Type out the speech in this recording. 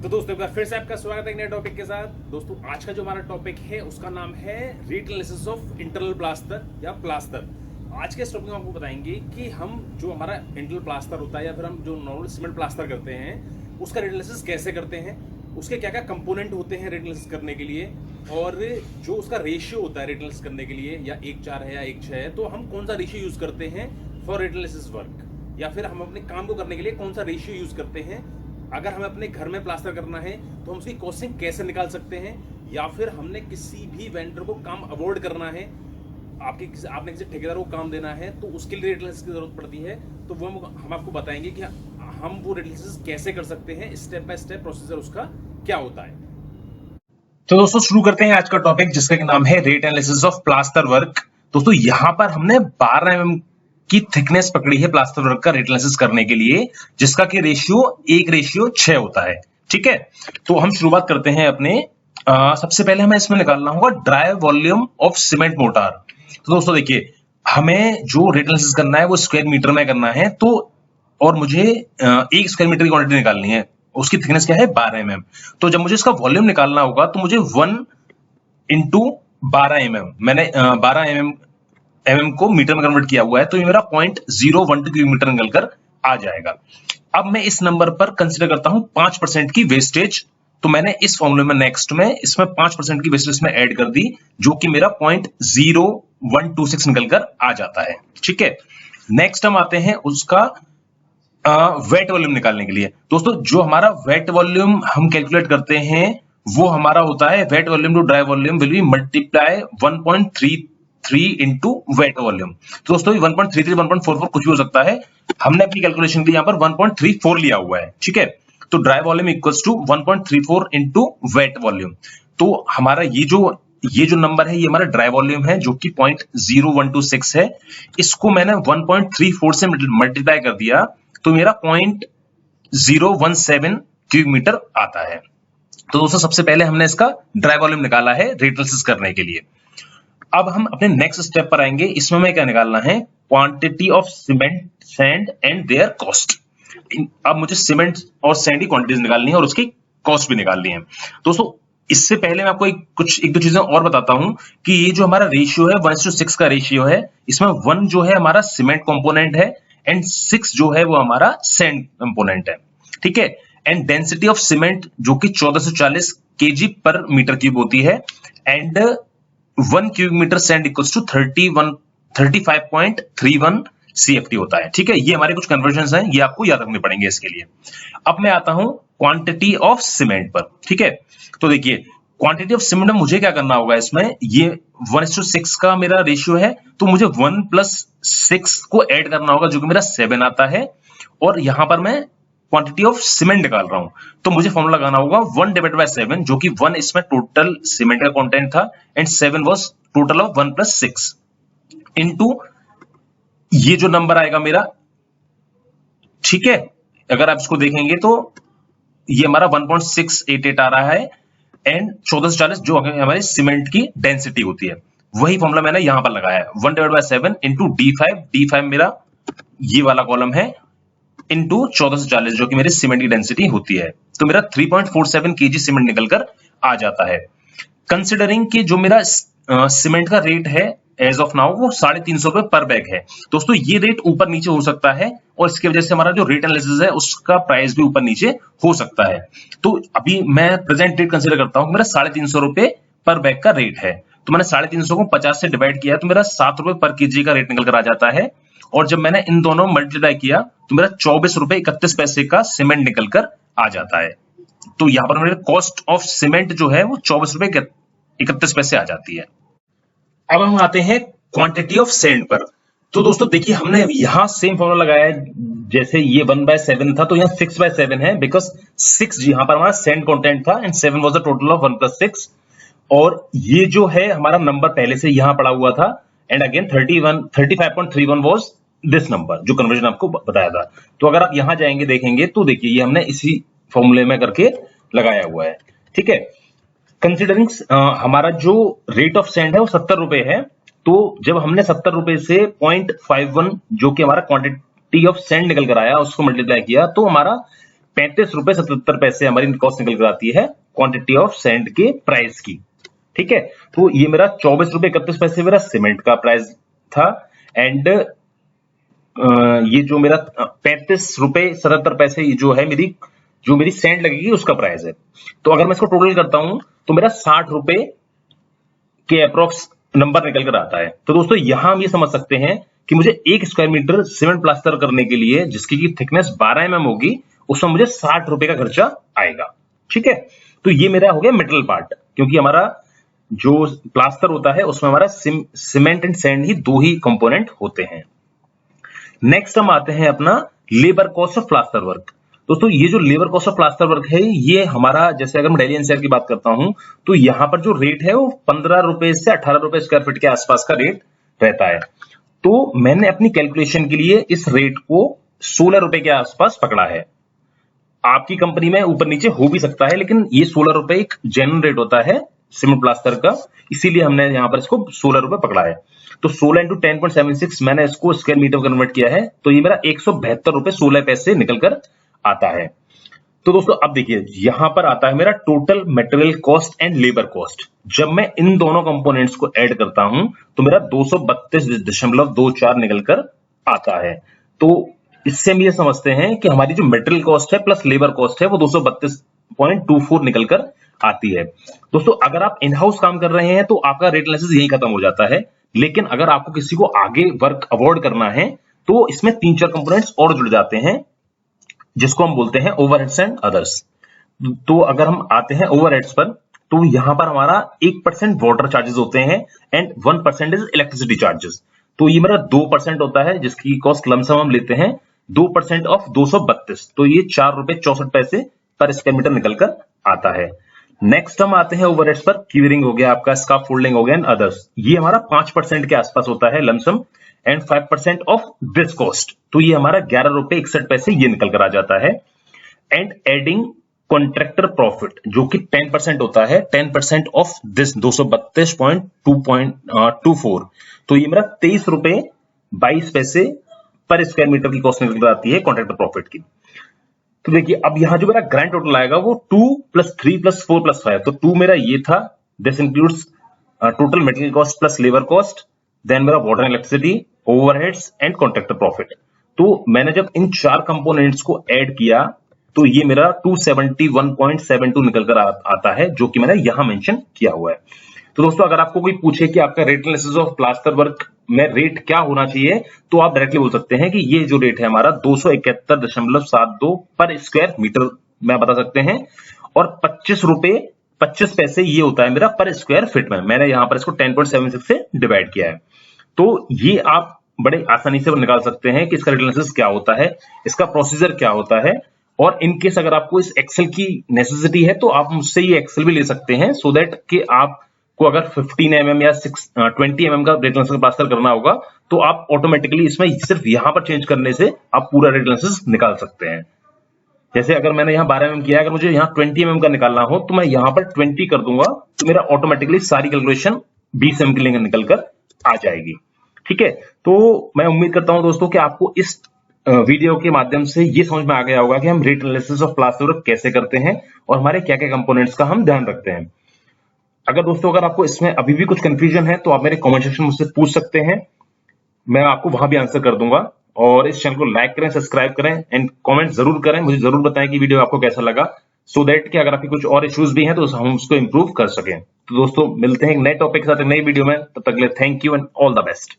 तो दोस्तों एक बार फिर से आपका स्वागत है एक नए टॉपिक के साथ। दोस्तों आज का जो हमारा टॉपिक है उसका नाम है rate analysis of internal plaster या प्लास्टर। आज के इस टॉपिक में आपको बताएंगे कि हम जो हमारा इंटरनल प्लास्टर होता है या फिर हम जो नॉर्मल सीमेंट प्लास्टर करते हैं उसका रेट एनालिसिस कैसे करते हैं, उसके क्या क्या कंपोनेंट होते हैं रेट एनालिसिस करने के लिए, और जो उसका रेशियो होता है रेट एनालिसिस करने के लिए या 1:4 है या 1:6 है, तो हम कौन सा रेशियो यूज करते हैं फॉर रेट एनालिसिस वर्क, या फिर हम अपने काम को करने के लिए कौन सा रेशियो यूज करते हैं। अगर हमें अपने घर में प्लास्टर करना है तो हम उसकी कॉस्टिंग कैसे निकाल सकते हैं, या फिर हमने किसी भी वेंडर को काम अवॉइड करना है, आपने किसी ठेकेदार को काम देना है तो उसके लिए रेट एनालिसिस की जरूरत पड़ती है, तो वो हम आपको बताएंगे कि हम वो रेट एनालिसिस कैसे कर सकते हैं, स्टेप बाय स्टेप प्रोसीजर उसका क्या होता है। तो दोस्तों शुरू करते हैं आज का टॉपिक जिसका नाम है rate analysis of plaster work. दोस्तों यहाँ पर हमने 12 mm की थिकनेस पकड़ी है प्लास्टर वर्क का रेट एनालिसिस करने के लिए, जिसका कि रेशियो 1:6 होता है। ठीक है, तो हम शुरुआत करते हैं अपने सबसे पहले हमें इसमें निकालना होगा dry volume of cement mortar. तो दोस्तों देखिए, हमें जो रेट एनालिसिस करना है वो स्क्वायर मीटर में करना है, तो और मुझे 1 स्क्वायर मीटर की क्वांटिटी निकालनी है, उसकी थिकनेस क्या है 12 mm। तो जब मुझे इसका वॉल्यूम निकालना होगा तो मुझे 1 इंटू 12 mm, मैंने 12 mm को मीटर में कन्वर्ट किया हुआ है, तो ये मेरा 0.012 क्यूबिक मीटर निकल कर आ जाएगा। अब मैं इस नंबर पर कंसीडर करता हूं 5% की वेस्टेज, तो मैंने इस फॉर्मूले में नेक्स्ट में इसमें 5% की वेस्टेज में ऐड कर दी, जो कि मेरा 0.0126 निकल कर आ जाता है। ठीक है, नेक्स्ट हम आते हैं उसका वेट वॉल्यूम निकालने के लिए। दोस्तों जो हमारा वेट वॉल्यूम हम कैलकुलेट करते हैं वो हमारा होता है wet volume to dry volume will be multiply 1.33 into wet volume. तो दोस्तों 1.33 1.44 कुछ भी हो सकता है, हमने अपनी कैलकुलेशन के लिए यहाँ पर 1.34 लिया हुआ है। ठीक है, तो dry volume equals to 1.34 into wet volume. तो हमारा ये जो नंबर है ये हमारा ड्राई वॉल्यूम है, जो कि 0.0126 है। इसको मैंने 1.34 से मल्टीप्लाई कर दिया तो मेरा 0.017 क्यूबिक मीटर आता है। तो दोस्तों सबसे पहले हमने इसका ड्राई वॉल्यूम निकाला है रेट एनालिसिस करने के लिए। अब हम अपने नेक्स्ट स्टेप पर आएंगे। इसमें हमें क्या निकालना है, quantity of cement sand and there cost. अब मुझे सीमेंट और सैंड की क्वांटिटीज निकालनी है और उसकी कॉस्ट भी निकालनी है। दोस्तों इससे पहले मैं आपको एक दो चीजें और बताता हूं कि ये जो हमारा रेशियो है 1:6 का रेशियो है, इसमें 1 जो है हमारा सीमेंट कंपोनेंट है एंड 6 जो है वो हमारा सैंड कंपोनेंट है। ठीक है, एंड डेंसिटी ऑफ सीमेंट जो कि 1440 kg पर मीटर क्यूब होती है, and 1 cubic metre sand equals to 35.31 CFT होता है। ठीक है, ये हमारे कुछ कन्वर्जन्स हैं, ये आपको याद रखने पड़ेंगे इसके लिए। अब मैं आता हूं क्वांटिटी ऑफ सीमेंट पर। ठीक है, तो देखिए क्वांटिटी ऑफ सीमेंट में मुझे क्या करना होगा, इसमें ये 1:6 का मेरा रेशियो है, तो मुझे 1 + 6 को ऐड करना होगा जो कि मेरा 7 आता है, और यहां पर मैं क्वांटिटी ऑफ सीमेंट निकाल रहा हूं, तो मुझे फॉर्मूला लगाना होगा 1/7, जो कि 1 इसमें टोटल सीमेंट का कंटेंट था and 7 was total of 1 + 6 into ये जो नंबर आएगा मेरा। ठीक है, अगर आप इसको देखेंगे तो ये हमारा 1.688 आ रहा है एंड 1440 जो हमारी सीमेंट की डेंसिटी होती है, वही फॉर्मूला मैंने यहां पर लगाया है 1/7 इंटू D5 मेरा ये वाला कॉलम है, इंटू 1440 जो कि मेरी सीमेंट की डेंसिटी होती है, तो मेरा 3.47 kg सीमेंट निकलकर आ जाता है। कंसिडरिंग कि जो मेरा सीमेंट का रेट है एज ऑफ नाउ वो 350 रुपए पर बैग है। दोस्तों ये रेट ऊपर नीचे हो सकता है और इसकी वजह से हमारा जो रेट एनालिसिस है उसका प्राइस भी ऊपर नीचे हो सकता है। तो अभी मैं प्रेजेंट रेट कंसीडर करता हूं, मेरा 350 रुपए पर बैग का रेट है, तो मैंने 350 को 50 से डिवाइड किया तो मेरा 7 रुपए पर केजी का रेट निकल कर आ जाता है, और जब मैंने इन दोनों मल्टीप्लाई किया तो मेरा 24 रुपए 31 पैसे का सीमेंट निकल कर आ जाता है। तो यहां पर मेरे कॉस्ट ऑफ सीमेंट जो है वो 24 रुपए 31 पैसे आ जाती है। अब हम आते हैं क्वांटिटी ऑफ सैंड पर। तो दोस्तों देखिए, हमने यहां सेम फॉर्मूला लगाया है, जैसे ये 1/7 था तो यहाँ 6/7 है, बिकॉज 6 यहां पर हमारा सैंड कंटेंट था and 7 was the total of 1 + 6, और ये जो है हमारा नंबर पहले से यहां पड़ा हुआ था, and again 35.31 was this number जो कन्वर्जन आपको बताया था। तो अगर आप यहां जाएंगे देखेंगे तो देखिए ये हमने इसी फॉर्मूले में करके लगाया हुआ है। ठीक है, कंसिडरिंग हमारा जो रेट ऑफ सैंड है वो 70 रुपए है, तो जब हमने 70 रुपए से 0.51 जो कि हमारा क्वांटिटी ऑफ सैंड निकल कर आया उसको मल्टीप्लाई किया तो हमारा ₹35.77 हमारी कॉस्ट निकल कर आती है क्वांटिटी ऑफ सैंड के प्राइस की। ठीक है, तो ये मेरा ₹24.31 मेरा सीमेंट का प्राइस था एंड ये जो मेरा ₹35.77 जो है मेरी सैंड लगेगी उसका प्राइस है। तो अगर मैं इसको टोटल करता हूं तो मेरा ₹60 के अप्रोक्स नंबर निकल कर आता है। तो दोस्तों यहां हम ये समझ सकते हैं कि मुझे 1 स्क्वायर मीटर सीमेंट प्लास्टर करने के लिए जिसकी की थिकनेस 12 mm होगी उसमें मुझे ₹60 का खर्चा आएगा। ठीक है, तो ये मेरा हो गया मेटल पार्ट, क्योंकि हमारा जो प्लास्टर होता है उसमें हमारा सीमेंट एंड सैंड ही दो ही कंपोनेंट होते हैं। नेक्स्ट हम आते हैं अपना labour cost of plaster work. दोस्तों ये जो labour cost of plaster work है ये हमारा, जैसे अगर मैं दिल्ली एनसीआर की बात करता हूं तो यहां पर जो रेट है वो ₹15 से ₹18 स्क्वायर फीट के आसपास का रेट रहता है। तो मैंने अपनी कैलकुलेशन के लिए इस रेट को ₹16 के आसपास पकड़ा है। आपकी कंपनी में ऊपर नीचे हो भी सकता है, लेकिन ये ₹16 एक जेन्युइन रेट होता है सीमेंट प्लास्टर का, इसीलिए हमने यहां पर इसको ₹16 पकड़ा है। तो 16 × 10.76 मैंने इसको स्क्वायर मीटर कन्वर्ट किया है, तो ये मेरा ₹172.16 निकल कर आता है। तो दोस्तों अब देखिए यहां पर आता है मेरा total material cost and labour cost. जब मैं इन दोनों कंपोनेंट्स को ऐड करता हूं तो मेरा 232.24 निकल कर आता है। तो इससे हम ये समझते हैं कि हमारी जो मटेरियल कॉस्ट है प्लस लेबर कॉस्ट है वो 232.24 निकल कर आती है। दोस्तों अगर आप इन हाउस काम कर रहे हैं तो आपका रेट एनालिसिस यही खत्म हो जाता है, लेकिन अगर आपको किसी को आगे वर्क अवॉर्ड करना है तो इसमें 3-4 कंपोनेंट्स और जुड़ जाते हैं जिसको हम बोलते हैं ओवरहेड्स एंड अदर्स। तो अगर हम आते हैं ओवरहेड्स पर तो यहां पर हमारा 1% वाटर चार्जेस होते हैं एंड 1% इज इलेक्ट्रिसिटी चार्जेस। तो ये मेरा 2% होता है जिसकी कॉस्ट लमसम हम लेते हैं 2% ऑफ 232, तो ये ₹4.64 पर स्क्वायर मीटर निकल कर आता है। नेक्स्ट हम आते हैं ओवरहेड्स पर, क्यूरिंग हो गया आपका, स्काफ फोल्डिंग हो गया एंड अदर्स। ये हमारा 5% के आसपास होता है lump sum and 5% of this cost, तो ये हमारा ₹11.61 ये निकल कर आ जाता है। एंड एडिंग कॉन्ट्रैक्टर प्रॉफिट जो कि 10% होता है, 10% ऑफ दिस 232.24, तो ये मेरा ₹23.22 पर स्क्वायर मीटर की कॉस्ट निकल कर आती है कॉन्ट्रैक्टर प्रॉफिट की। तो देखिए अब यहां जो मेरा ग्रैंड टोटल आएगा वो 2 + 3 + 4 + 5, तो 2 मेरा ये था, this includes total material cost plus labour cost, then मेरा water and electricity, overheads and contractor profit. तो मैंने जब इन 4 कंपोनेंट्स को ऐड किया तो ये मेरा 271.72 निकल कर आता है, जो कि मैंने यहां मेंशन किया हुआ है। तो दोस्तों अगर आपको कोई पूछे कि आपका rate analysis of plaster work में रेट क्या होना चाहिए तो आप डायरेक्टली बोल सकते हैं कि ये जो रेट है हमारा 271.72 पर स्क्वायर मीटर में बता सकते हैं, और ₹25.25 ये होता है मेरा पर स्क्वायर फीट में। मैंने यहां पर इसको 10.76 से डिवाइड किया है। तो ये आप बड़े आसानी से निकाल सकते हैं कि इसका रेट एनालिसिस क्या होता है, इसका प्रोसीजर क्या होता है, और इन केस अगर आपको इस एक्सेल की नेसेसिटी है तो आप मुझसे ये एक्सेल भी ले सकते हैं, सो दैट कि आपको अगर 15 mm या 20 mm का रेट एनालिसिस प्लास्टर करना होगा तो आप ऑटोमेटिकली इसमें सिर्फ यहां पर चेंज करने से आप पूरा रेट एनालिसिस निकाल सकते हैं। जैसे अगर मैंने यहाँ 12 mm किया है, अगर मुझे यहाँ 20 mm का निकालना हो तो मैं यहाँ पर 20 कर दूंगा तो मेरा ऑटोमेटिकली सारी कैलकुलेशन 20 mm के लिए निकल कर आ जाएगी। ठीक है, तो मैं उम्मीद करता हूं दोस्तों कि आपको इस वीडियो के माध्यम से ये समझ में आ गया होगा कि हम rate analysis of plaster work कैसे करते हैं और हमारे क्या क्या कंपोनेंट्स का हम ध्यान रखते हैं। अगर आपको इसमें अभी भी कुछ कंफ्यूजन है तो आप मेरे कमेंट सेक्शन में मुझसे पूछ सकते हैं, मैं आपको वहां भी आंसर कर दूंगा। और इस चैनल को लाइक करें, सब्सक्राइब करें एंड कमेंट जरूर करें, मुझे जरूर बताएं कि वीडियो आपको कैसा लगा, सो दैट कि अगर आपके कुछ और इश्यूज भी हैं तो हम उसको इंप्रूव कर सकें। तो दोस्तों मिलते हैं एक नए टॉपिक के साथ एक नई वीडियो में, तब तक के लिए thank you and all the best.